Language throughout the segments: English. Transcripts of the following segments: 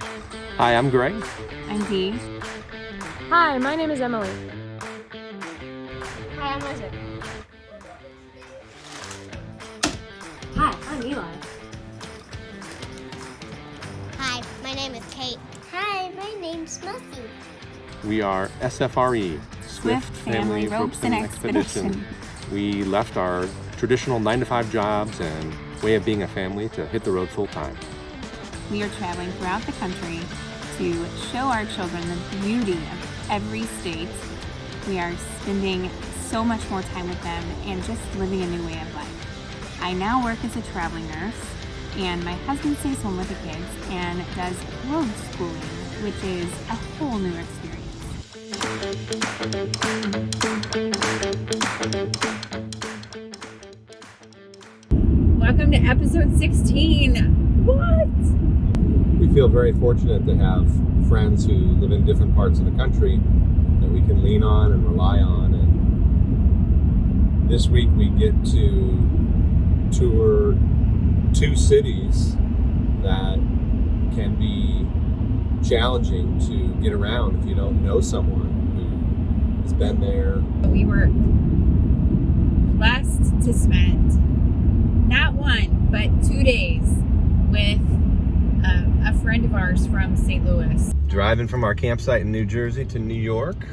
Hi, I'm Greg. I'm Dee. Hi, my name is Emily. Hi, I'm Isaac. Hi, I'm Eli. Hi, my name is Kate. Hi, my name's Mussy. We are SFRE, Swift Family Robeson Expedition. We left our traditional 9-to-5 jobs and way of being a family to hit the road full time. We are traveling throughout the country to show our children the beauty of every state. We are spending so much more time with them and just living a new way of life. I now work as a traveling nurse, and my husband stays home with the kids and does road schooling, which is a whole new experience. Welcome to episode 16. What? We feel very fortunate to have friends who live in different parts of the country that we can lean on and rely on. And this week we get to tour 2 cities that can be challenging to get around if you don't know someone who has been there. We were blessed to spend not 1, but 2 days with a friend of ours from St. Louis. Driving from our campsite in New Jersey to New York.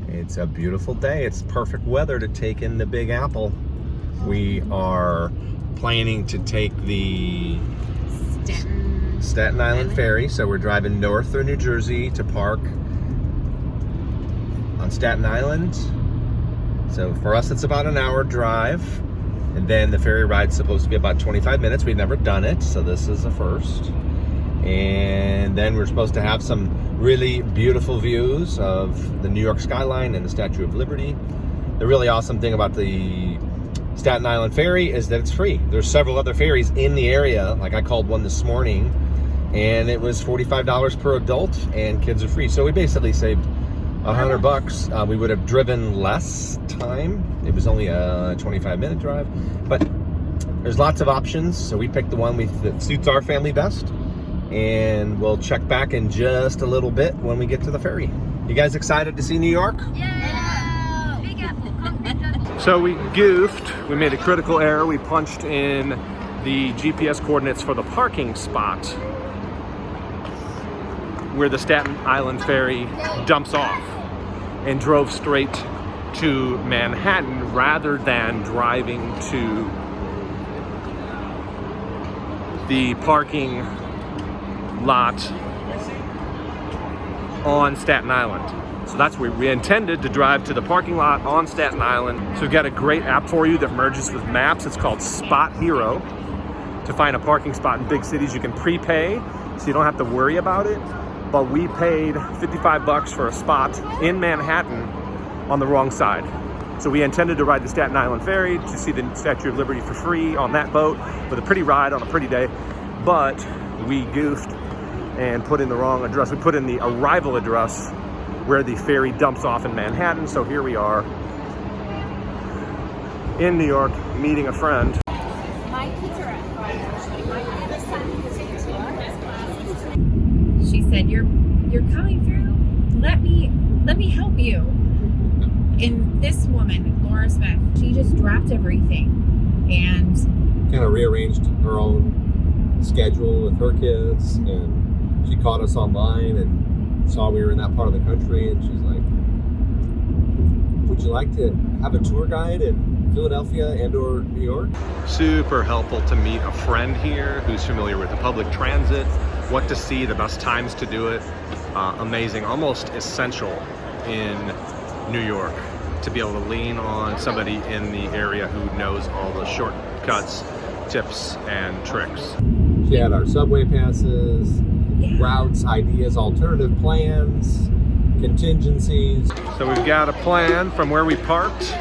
It's a beautiful day. It's perfect weather to take in the Big Apple. We are planning to take the Staten Island ferry, so we're driving north through New Jersey to park on Staten Island. So for us it's about an hour drive, and then the ferry ride's supposed to be about 25 minutes. We've never done it, so this is a first. And then we're supposed to have some really beautiful views of the New York skyline and the Statue of Liberty. The really awesome thing about the Staten Island ferry is that it's free. There's several other ferries in the area. Like I called one this morning and it was $45 per adult and kids are free. So we basically saved $100. We would have driven less time. It was only a 25-minute drive, but there's lots of options. So we picked the one that suits our family best, and we'll check back in just a little bit when we get to the ferry. You guys excited to see New York? Yeah! Big Apple, come So we goofed. We made a critical error. We punched in the GPS coordinates for the parking spot where the Staten Island ferry dumps off, and drove straight to Manhattan rather than driving to the parking lot on Staten Island. So that's where we intended to drive, to the parking lot on Staten Island. So we've got a great app for you that merges with maps. It's called Spot Hero. To find a parking spot in big cities, you can prepay, so you don't have to worry about it. But we paid $55 for a spot in Manhattan on the wrong side. So we intended to ride the Staten Island ferry to see the Statue of Liberty for free on that boat with a pretty ride on a pretty day. But we goofed and put in the wrong address. We put in the arrival address where the ferry dumps off in Manhattan. So here we are in New York meeting a friend. She said, "You're coming through. Let me help you." And this woman, Laura Smith, she just dropped everything and Kind of rearranged her own schedule with her kids, and she caught us online and saw we were in that part of the country, and she's like, "Would you like to have a tour guide in Philadelphia and or New York?" Super helpful to meet a friend here who's familiar with the public transit, what to see, the best times to do it. Amazing, almost essential in New York to be able to lean on somebody in the area who knows all the shortcuts, tips, and tricks. She had our subway passes, routes, ideas, alternative plans, contingencies. So we've got a plan from where we parked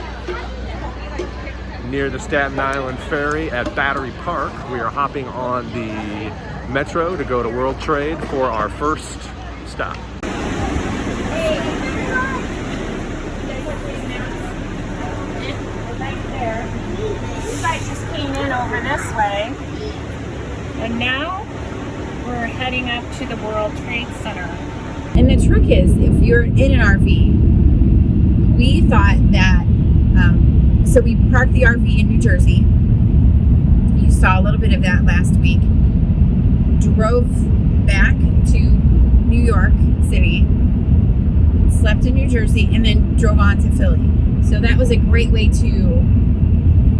near the Staten Island ferry at Battery Park. We are hopping on the metro to go to World Trade for our first stop. You guys just came in over this way, and now We're heading up to the World Trade Center. And the trick is, if you're in an RV, we thought that, so we parked the RV in New Jersey. You saw a little bit of that last week. Drove back to New York City, slept in New Jersey, and then drove on to Philly. So that was a great way to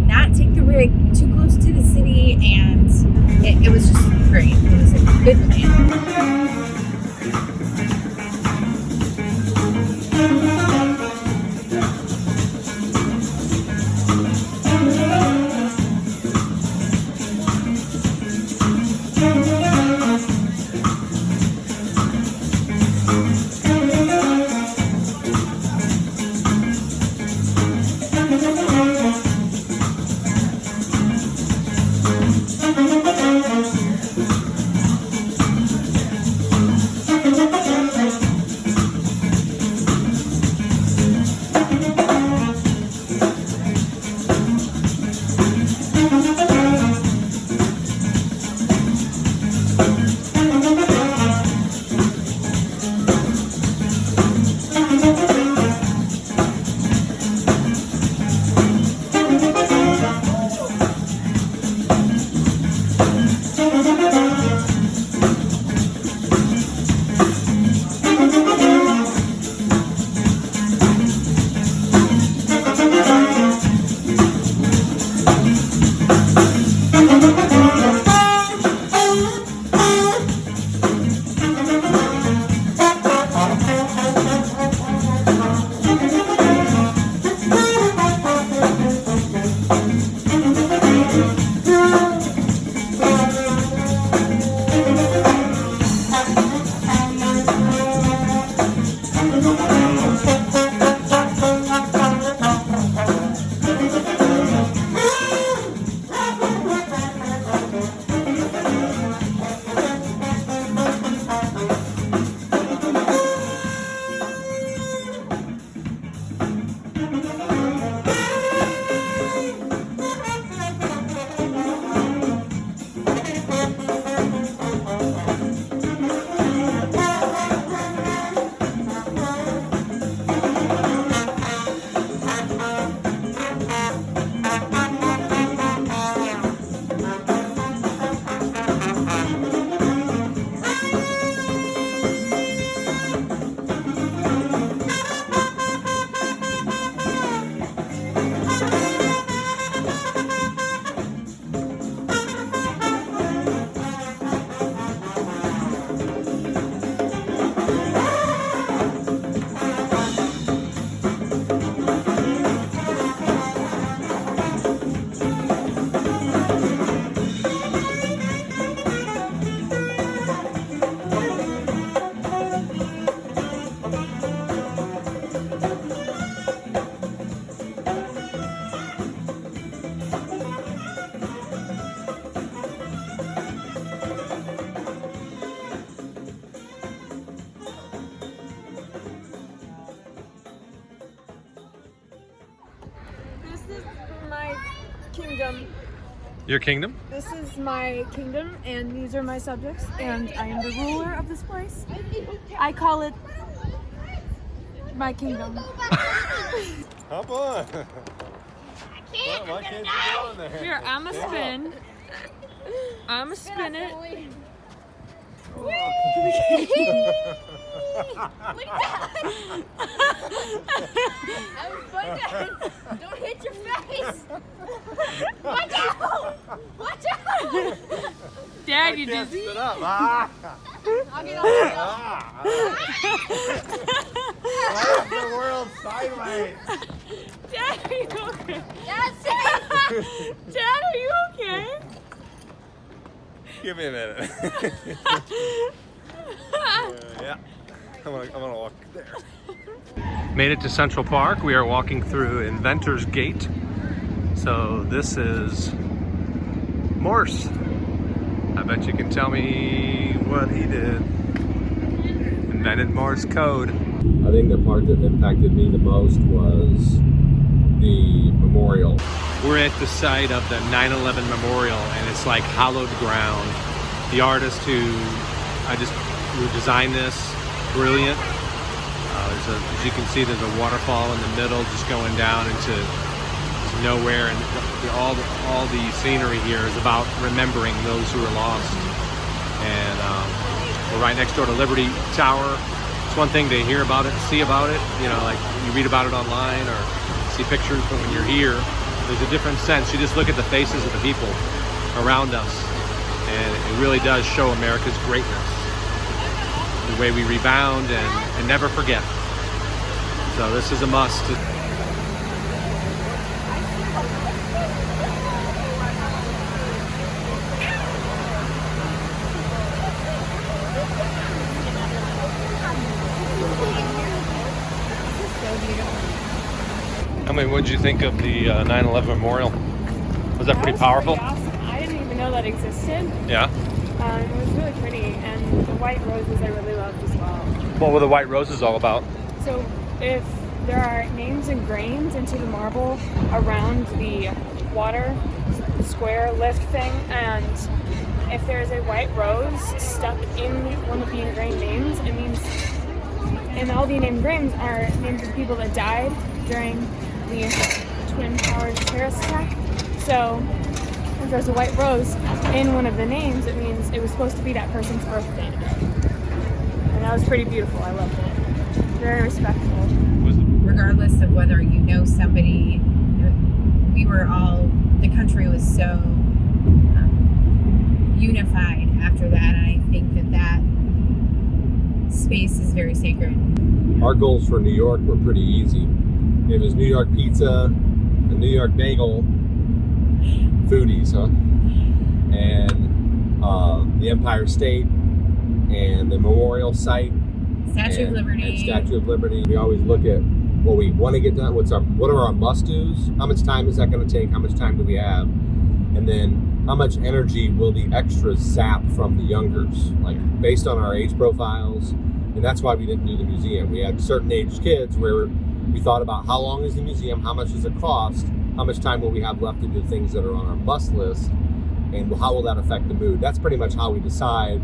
not take the rig too close to the city, and it was just great. It was a good plan. Kingdom. Your kingdom? This is my kingdom, and these are my subjects, and I am the ruler of this place. I call it my kingdom. Hop on. Why can't you get on there? Here, I'm a spin. I'm a spin it. That was fun, Dad. Don't hit your face. Watch out! Watch out! Dad, you dizzy? Sit up. Ah. I'll get on there. Why is the world sideways? Dad, are you okay? That's it. Dad, are you okay? Give me a minute. Yeah. I'm gonna walk there. Made it to Central Park. We are walking through Inventor's Gate. So this is Morse. I bet you can tell me what he did. Invented Morse code. I think the part that impacted me the most was the memorial. We're at the site of the 9/11 memorial, and it's like hallowed ground. the artist who designed this, brilliant. As you can see, there's a waterfall in the middle, just going down into nowhere, and all the scenery here is about remembering those who are lost. And we're right next door to Liberty Tower. It's one thing to hear about it, see about it, you know, like you read about it online or see pictures, but when you're here, there's a different sense. You just look at the faces of the people around us, and it really does show America's greatness, the way we rebound and never forget. So this is a must. I mean, what did you think of the 9/11 memorial? Was that pretty powerful? Pretty awesome. I didn't even know that existed. Yeah. It was really pretty, and the white roses I really loved as well. What were the white roses all about? So if there are names engraved into the marble around the water square lift thing, and if there's a white rose stuck in one of the engraved names, it means, and all the engraved are names of people that died during the Twin Towers terrorist attack. So if there's a white rose in one of the names, it means it was supposed to be that person's birthday today. And that was pretty beautiful. I loved it. Very respectful. Regardless of whether you know somebody, the country was so unified after that. And I think that space is very sacred. Our goals for New York were pretty easy. It was New York pizza, a New York bagel, foodies, huh? And the Empire State, and the Memorial Site, Statue of Liberty. And Statue of Liberty. We always look at what we want to get done. What are our must-dos? How much time is that going to take? How much time do we have? And then how much energy will the extras zap from the youngers? Like based on our age profiles. And that's why we didn't do the museum. We had certain age kids where we thought about how long is the museum, how much does it cost, how much time will we have left to do things that are on our bus list, and how will that affect the mood. That's pretty much how we decide.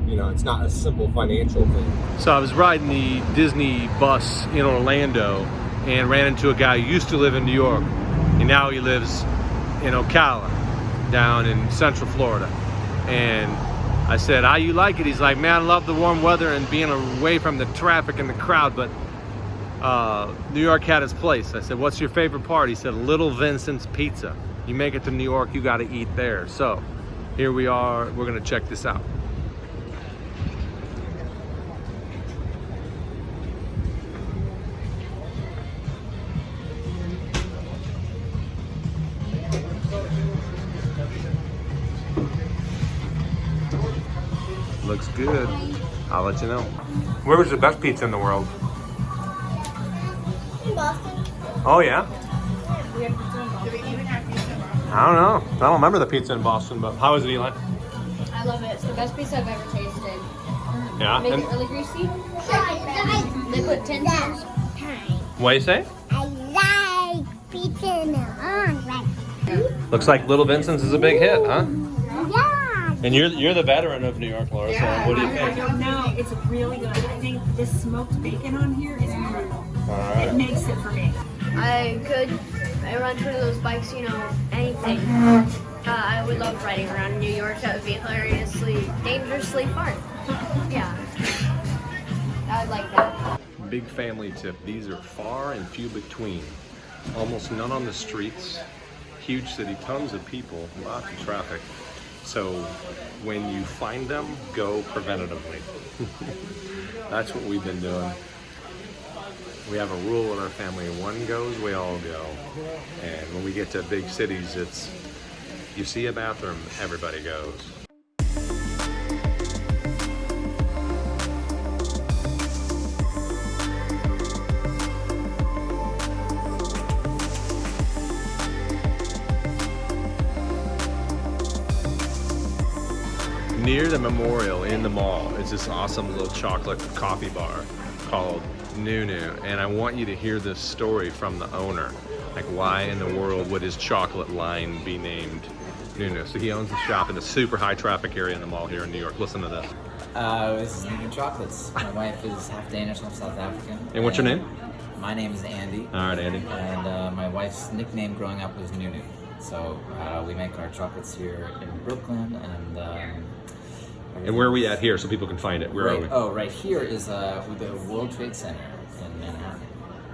You know, it's not a simple financial thing. So I was riding the Disney bus in Orlando and ran into a guy who used to live in New York, and now he lives in Ocala, down in Central Florida. And I said, how you like it? He's like, man, I love the warm weather and being away from the traffic and the crowd, but New York had its place. I said, what's your favorite part? He said, Little Vincent's Pizza. You make it to New York, you got to eat there. So here we are. We're going to check this out. Looks good. I'll let you know. Where was the best pizza in the world? In Boston. Oh, yeah? I don't know. I don't remember the pizza in Boston, but how is it, Eli? I love it. It's the best pizza I've ever tasted. Yeah? Make it really greasy. They put 10 times. What do you say? I like pizza in the oven. Looks like Little Vincent's is a big hit, huh? Yeah. And you're the veteran of New York, Laura, so what do you think? I don't know. It's really good. I think this smoked bacon on here is brutal. All right. It makes it for me. I run one of those bikes, you know, anything. I would love riding around New York. That would be hilariously, dangerously fun. Yeah. I would like that. Big family tip. These are far and few between. Almost none on the streets. Huge city, tons of people, lots of traffic. So when you find them, go preventatively. That's what we've been doing. We have a rule in our family, one goes, we all go. And when we get to big cities, it's, you see a bathroom, everybody goes. Near the memorial in the mall is this awesome little chocolate coffee bar called Nunu, and I want you to hear this story from the owner. Like, why in the world would his chocolate line be named Nunu. So he owns the shop in a super high traffic area in the mall here in New York. Listen to this. This is Nunu Chocolates. My wife is half Danish, half South African. And what's your name? My name is Andy. All right, Andy. And my wife's nickname growing up was Nunu. So we make our chocolates here in Brooklyn. And where are we at here so people can find it? Where are we? Oh, right here is with the World Trade Center in Manhattan.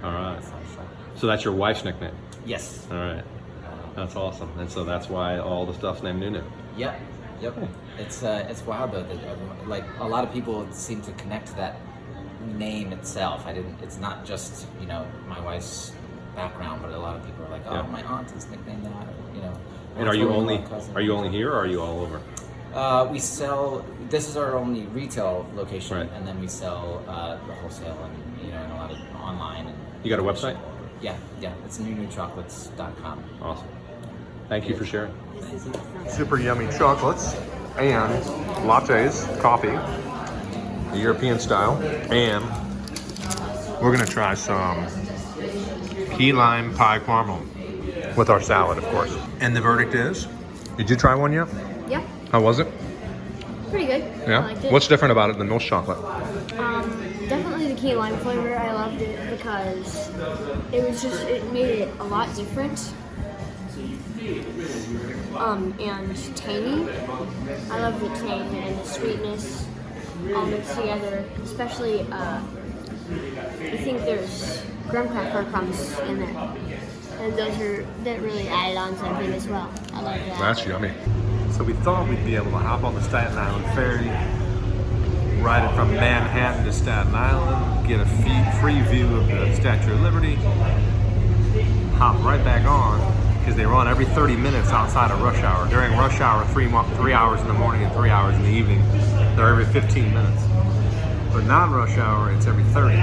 All right. So that's your wife's nickname? Yes. All right. That's awesome. And so that's why all the stuff's named Nunu. Yep. It's wild though that everyone, like a lot of people seem to connect to that name itself. It's not just, you know, my wife's background, but a lot of people are like, oh, my aunt is nicknamed that, or, you know. And are you only here or are you all over? We sell. This is our only retail location, right. And then we sell the wholesale and, you know, and a lot of online. And you got a website? Yeah. It's nunuchocolates.com. Awesome. Thank you for sharing. Super yummy chocolates and lattes, coffee, the European style, and we're gonna try some key lime pie caramel with our salad, of course. And the verdict is, did you try one yet? Yeah, How was it? pretty good. Yeah? I liked it. What's different about it than most chocolate? Definitely the key lime flavor. I loved it because it made it a lot different. And tangy. I love the tang and the sweetness all mixed together. Especially, I think there's graham cracker crumbs in there, and that really added on something as well. I love that. That's yummy. So we thought we'd be able to hop on the Staten Island ferry, ride it from Manhattan to Staten Island, get a free view of the Statue of Liberty, hop right back on, because they run every 30 minutes outside of rush hour. During rush hour, 3 hours in the morning and 3 hours in the evening, they're every 15 minutes. But non-rush hour, it's every 30.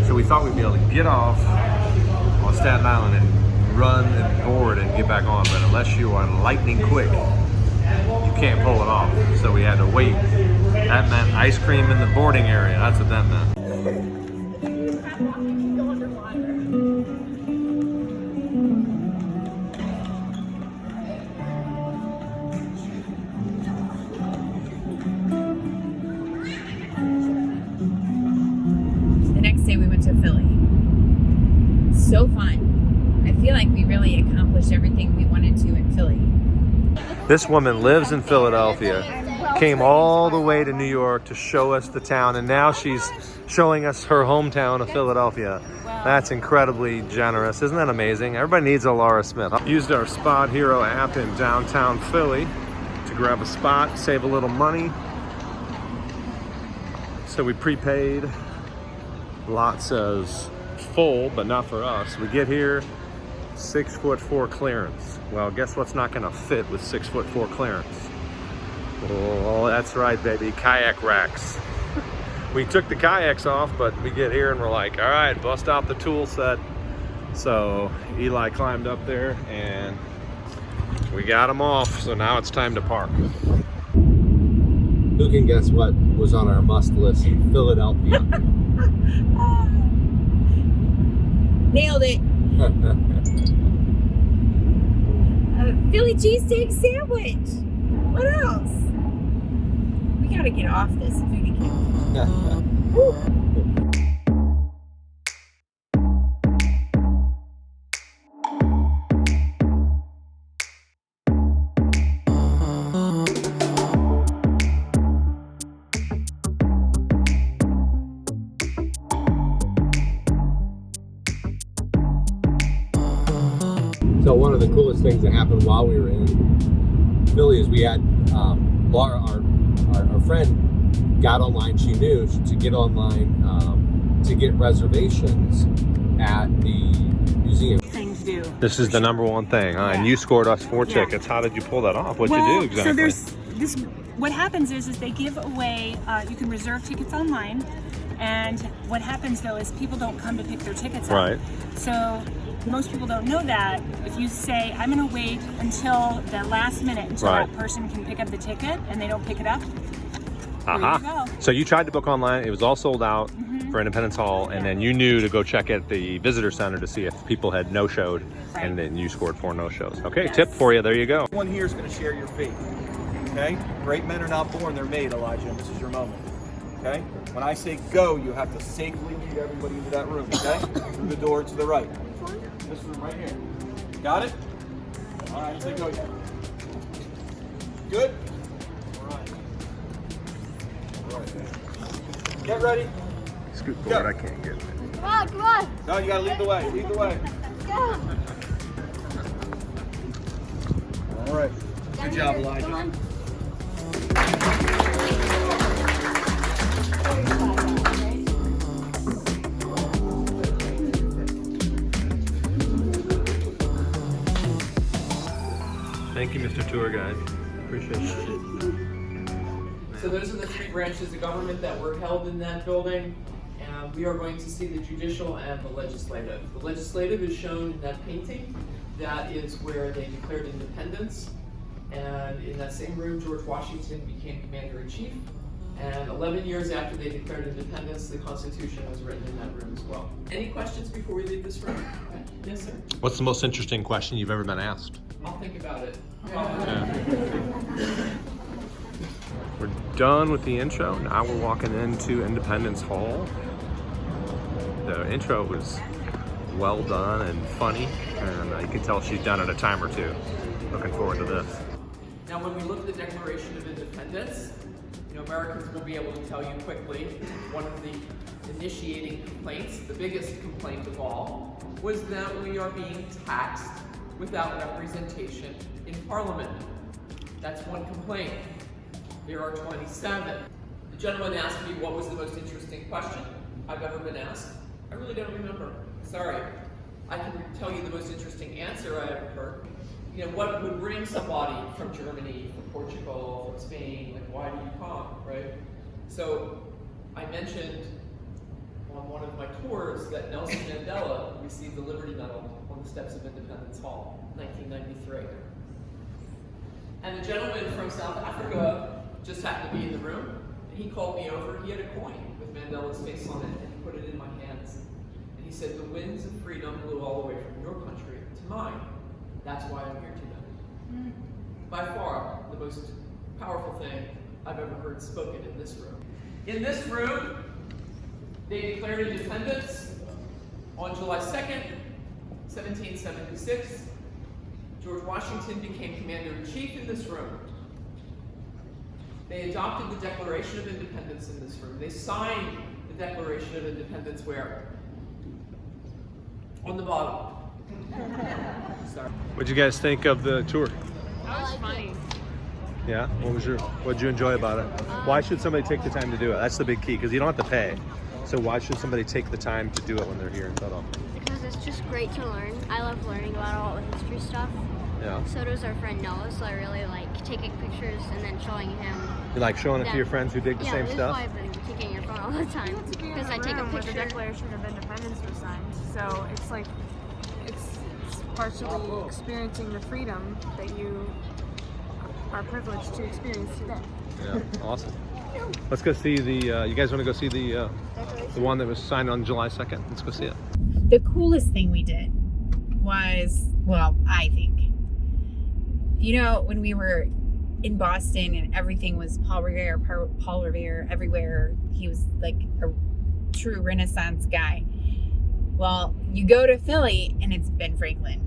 So we thought we'd be able to get off on Staten Island and run and board and get back on, but unless you are lightning quick, you can't pull it off. So we had to wait. That meant ice cream in the boarding area. That's what that meant. The next day we went to Philly. So fun. I feel like we really accomplished everything we wanted to in Philly. This woman lives in Philadelphia, came all the way to New York to show us the town, and now she's showing us her hometown of Philadelphia. That's incredibly generous. Isn't that amazing? Everybody needs a Laura Smith. Used our Spot Hero app in downtown Philly to grab a spot, save a little money. So we prepaid. Lot says full, but not for us. We get here, 6'4" clearance. Well, guess what's not gonna fit with 6'4" clearance? Oh, that's right, baby, kayak racks. We took the kayaks off, but we get here and we're like, all right, bust out the tool set. So Eli climbed up there and we got him off. So now it's time to park. Who can guess what was on our must list in Philadelphia? Nailed it. Philly cheesesteak sandwich. What else? We gotta get off this foodie camp. So one of the coolest things that happened while we were in Philly is we had Laura, our friend, got online. She knew to get online to get reservations at the museum. Things do. This is the number one thing, huh? And you scored us 4 tickets. How did you pull that off? What'd you do exactly? So there's this. What happens is they give away. You can reserve tickets online, and what happens though is people don't come to pick their tickets up. Right. So most people don't know that. If you say, I'm going to wait until the last minute until Right. that person can pick up the ticket, and they don't pick it up, Uh-huh. there you go. So you tried to book online. It was all sold out. for Independence Hall, and then you knew to go check at the visitor center to see if people had no-showed, and then you scored 4 no-shows. Okay, tip for you. There you go. One here is going to share your fate. Okay? Great men are not born, they're made, Elijah, and this is your moment. Okay? When I say go, you have to safely lead everybody into that room, okay? Through the door to the right. This room right here. Got it? All right, I say go yet. Good? All right. Get ready. Scoot forward, I can't get it. Come on, come on. No, you gotta lead the way. Lead the way. Go. All right. Good job, Elijah. Come on. Thank you, Mr. Tour Guide. Appreciate that. So those are the 3 branches of government that were held in that building. And we are going to see the judicial and the legislative. The legislative is shown in that painting. That is where they declared independence. And in that same room, George Washington became commander-in-chief. And 11 years after they declared independence, the Constitution was written in that room as well. Any questions before we leave this room? Yes, sir. What's the most interesting question you've ever been asked? I'll think about it. We're done with the intro. Now we're walking into Independence Hall. The intro was well done and funny, and you can tell she's done it a time or two. Looking forward to this. Now, when we look at the Declaration of Independence, Americans will be able to tell you quickly one of the initiating complaints, the biggest complaint of all, was that we are being taxed without representation in Parliament. That's one complaint. There are 27. The gentleman asked me what was the most interesting question I've ever been asked. I really don't remember. Sorry. I can tell you the most interesting answer I ever heard. What would bring somebody from Germany, from Portugal, from Spain, like why do you come, right? So I mentioned on one of my tours that Nelson Mandela received the Liberty Medal on the steps of Independence Hall, 1993. And the gentleman from South Africa just happened to be in the room, and he called me over. He had a coin with Mandela's face on it, and he put it in my hands. And he said, "The winds of freedom blew all the way from your country to mine. That's why I'm here today." By far, the most powerful thing I've ever heard spoken in this room. In this room, they declared independence on July 2nd, 1776. George Washington became commander-in-chief in this room. They adopted the Declaration of Independence in this room. They signed the Declaration of Independence where? On the bottom. Sorry. What'd you guys think of the tour? That was funny. Yeah? What'd you enjoy about it? Why should somebody take the time to do it? That's the big key, because you don't have to pay. So why should somebody take the time to do it when they're here in Philadelphia? Because it's just great to learn. I love learning about all the history stuff. Yeah. So does our friend Noah, so I really like taking pictures and then showing him. You like showing it to your friends who dig the same stuff? Yeah, this is why I've been taking your phone all the time. Because I take a Where the picture. Declaration of Independence was signed. So it's like, it's partially experiencing the freedom that you are privileged to experience today. Yeah, awesome. Let's go see the, you guys want to go see the one that was signed on July 2nd? Let's go see it. The coolest thing we did was, well, I think, when we were in Boston and everything was Paul Revere everywhere. He was like a true Renaissance guy. Well, you go to Philly and it's Ben Franklin.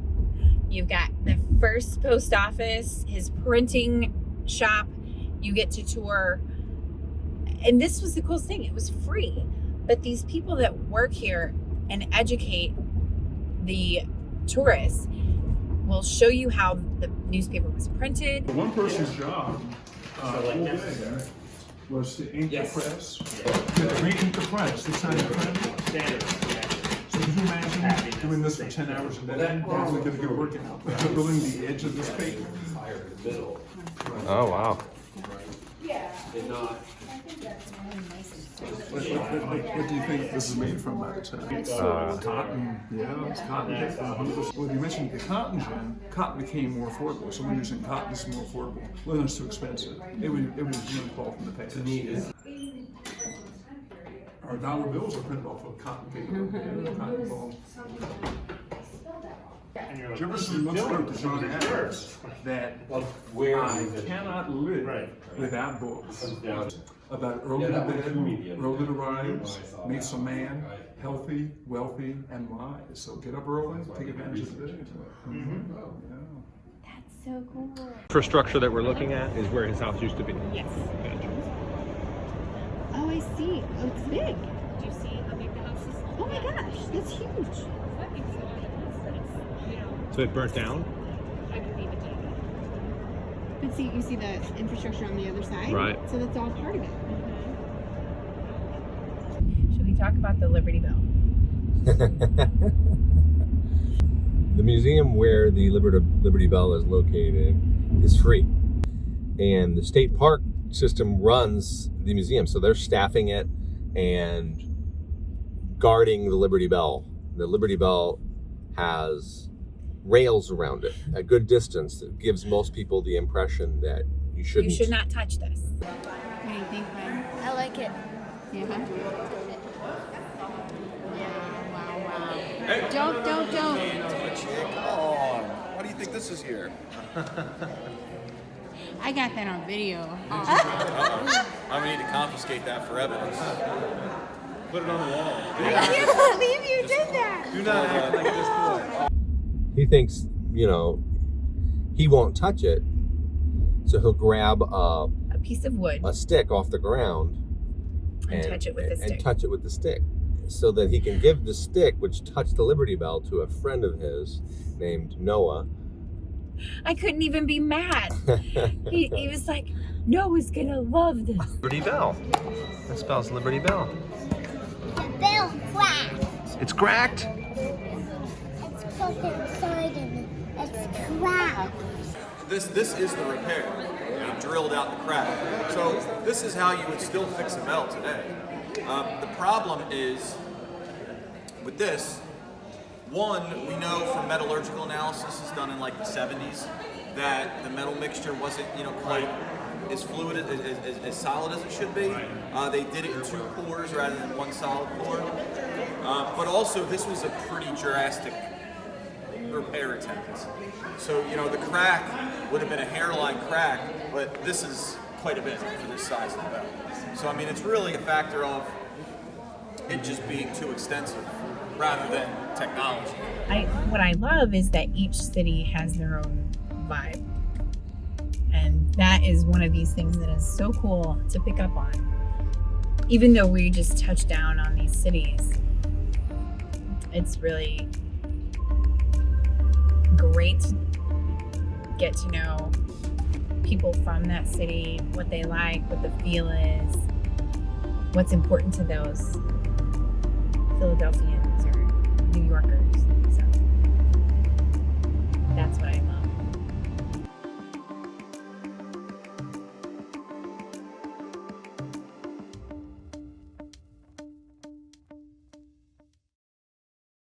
You've got the first post office, his printing shop. You get to tour. And this was the coolest thing. It was free. But these people that work here and educate the tourists will show you how the newspaper was printed. One person's job all day was to ink the press, to re-ink the press, to sign the print. So could you imagine doing this for 10 hours a day? Probably going to get working out. Building the edge of this paper. Oh, wow. What do you think this is made from? Cotton. Yeah, it's cotton. 100%. Well, you mentioned the cotton gin. Cotton became more affordable. So we're using cotton is more affordable. Linen's too expensive. It was really fall from the past. our dollar bills are printed off of cotton paper. Cotton ball. Jefferson once wrote to John Adams that I cannot live without books. About early to bed, early to rise, makes a man healthy, wealthy, and wise. So get up early, take advantage of the day. That's so cool. Infrastructure that we're looking at is where his house used to be. Yes. Oh, I see. Oh, it's big. Do you see how big the house is? Oh my gosh, that's huge. So it burnt down? I believe it did. But see, you see the infrastructure on the other side? Right. So that's all part of it. Should we talk about the Liberty Bell? The museum where the Liberty Bell is located is free. And the state park system runs the museum. So they're staffing it and guarding the Liberty Bell. The Liberty Bell has rails around it a good distance that gives most people the impression that you shouldn't. You should not touch this. What do you think, Ryan? I like it. Yeah. Hey. Don't. Why do you think this is here? I got that on video. I'm gonna need to confiscate that for evidence. Put it on the wall. I can't believe you did that. Do not act like this boy. He thinks, he won't touch it, so he'll grab A piece of wood a stick off the ground and touch it with the stick. And touch it with the stick, so that he can give the stick, which touched the Liberty Bell, to a friend of his named Noah. I couldn't even be mad. He was like, Noah's gonna love this. Liberty Bell. That spells Liberty Bell. The bell cracked. It's cracked. It's put inside and it's cracked. This is the repair. They drilled out the crack. So this is how you would still fix a bell today. The problem is with this. One, we know from metallurgical analysis is done in like the 70s that the metal mixture wasn't, quite as fluid, as solid as it should be. They did it in 2 pours rather than 1 solid pour. But also, this was a pretty drastic repair attempt. So, the crack would have been a hairline crack, but this is quite a bit for this size of the bell. So, I mean, it's really a factor of it just being too extensive rather than technology. What I love is that each city has their own vibe. And that is one of these things that is so cool to pick up on. Even though we just touch down on these cities, it's really great to get to know people from that city, what they like, what the feel is, what's important to those Philadelphians or New Yorkers.